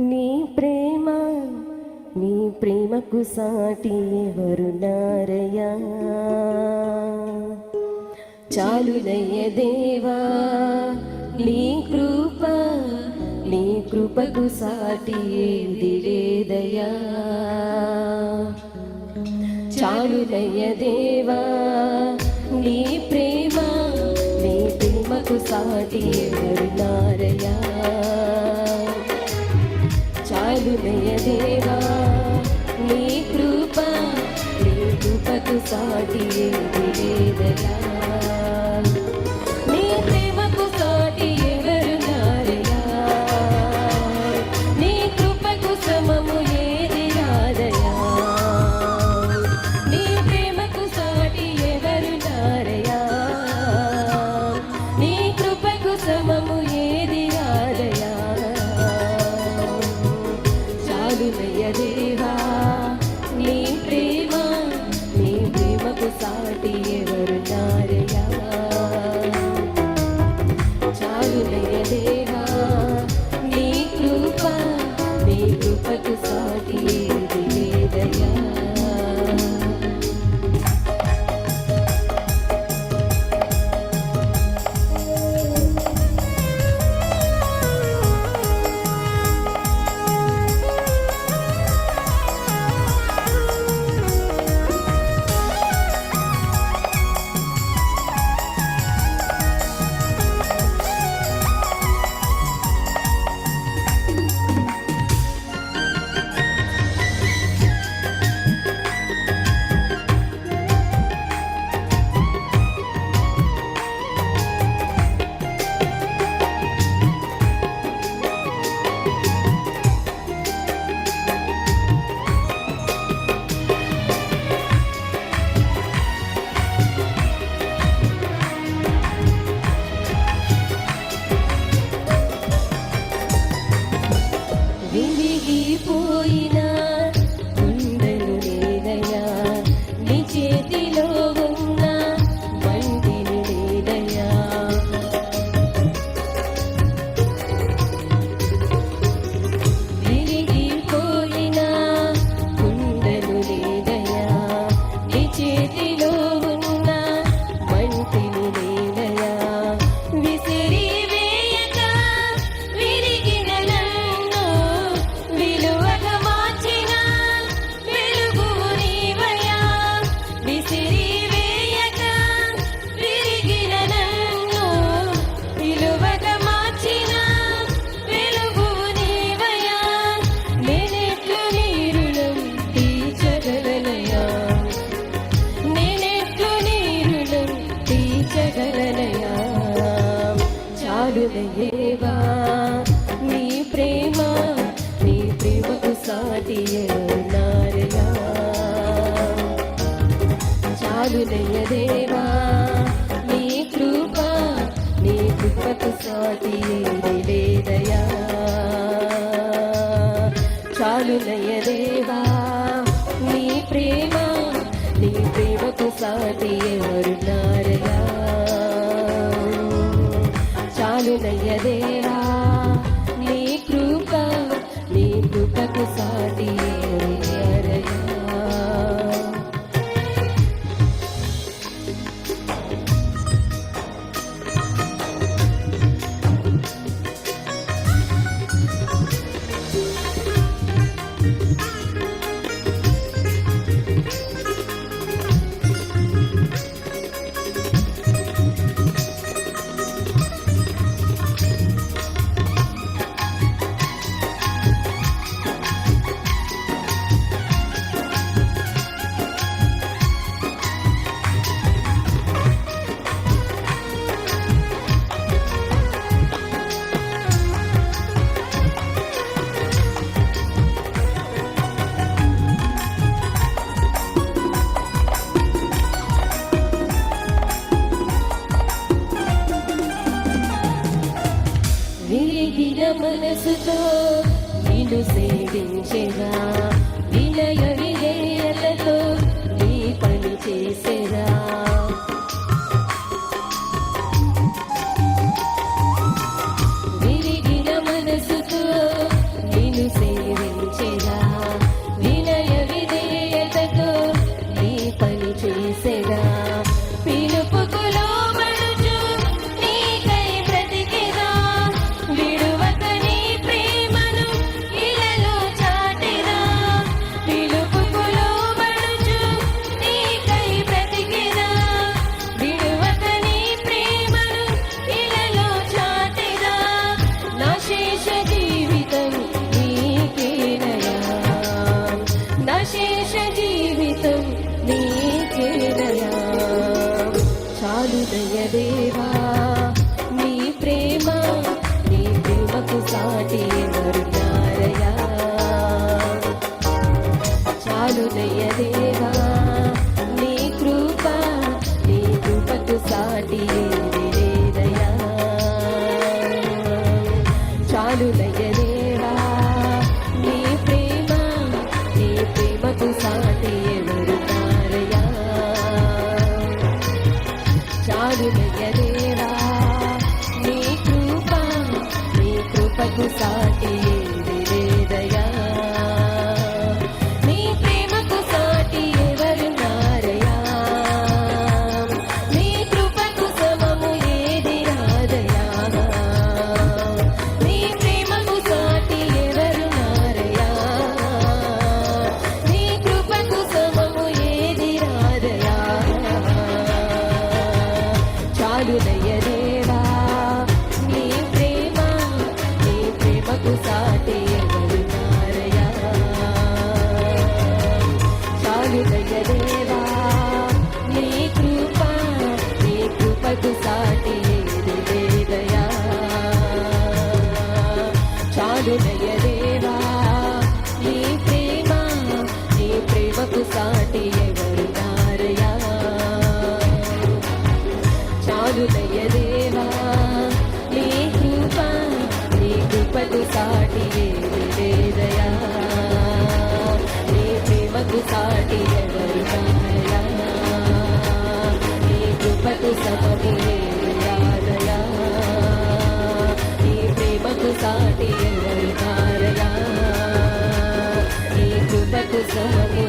నీ ప్రేమ నీ ప్రేమకు సాటి ఎవరున్నారయ్యా చాలునయ్య దేవా నీ కృపకు సాటి ఏది లేదయ్యా చాలునయ్య దేవా నీ ప్రేమకు సాటి ఎవరున్నారయ్యా చాలునయ్య దేవా నీ కృపకు సాటి ఏది లేదయ్యా నీ ప్రేమకు సాటి ఎవరున్నారయ్యా నీ కృపకు సమము ఏది రాదయ్యా నీ ప్రేమకు సాటి ఎవరున్నారయ్యా నీ కృపకు సమము ఏది రాదయ్యా చాలునయ్య దేవా నీ ప్రేమకు సాటి ఎవరున్నారయ్యా చాలునయ్య దేవా నీ కృపకు సాటి ఏది లేదయ్యా విరిగిపోయిన గుండెలు లేదయ్యా నీ చేతిలో ఉన్న బండిని లేదయ్యా విరిగిపోయిన గుండెలు లేదయ్యా నీ చేతిలో ఉన్న బండిని లేదయ్యా విసిరి చాలునయ్యేవా నీ ప్రేమకు సాటి ఎవరున్నారయ్యా చాలునయ్య దేవా నీ కృపకు సాటి ఏది లేదయ్యా చాలునయ్య దేవా నీ ప్రేమకు సాటి ఎవరున్నారయ్యా చాలునయ్య దేవా నీ కృపకు సాటి ఎవరున్నారయ్యా విరిగిన మనసుతో నిన్ను సేవించెదా వినయ విధేయతతో నీ పని చేసేదా విరిగిన మనసుతో నిన్ను ప్రేమకు సాటి ఏది లేదయా నీ ప్రేమకు సాటి ఎవరున్నారయ్యా నీ కృపకు సమము ఏది రాదయా నీ ప్రేమకు సాటి ఎవరున్నారయ్యా నీ కృపకు సమము ఏది రాదయా చాలునయ్య దేవా నీ ప్రేమకు సాటి ఎవరున్నారయ్యా చాలునయ్య దేవా నీ కృపకు సాటి ఏది లేదయా చాలునయ్య దేవా నీ ప్రేమకు సాటి ఎవరున్నారయ్యా చాలునయ్య దేవా నీ కృపకు సాటి ఏది లేదయా నీ ప్రేమకు సాటి ఎవరున్నారయ్యా నీ కృపకు సమము ఏది రాదయా నీ ప్రేమకు సాటి ఎవరున్నారయ్యా నీ కృపకు సమము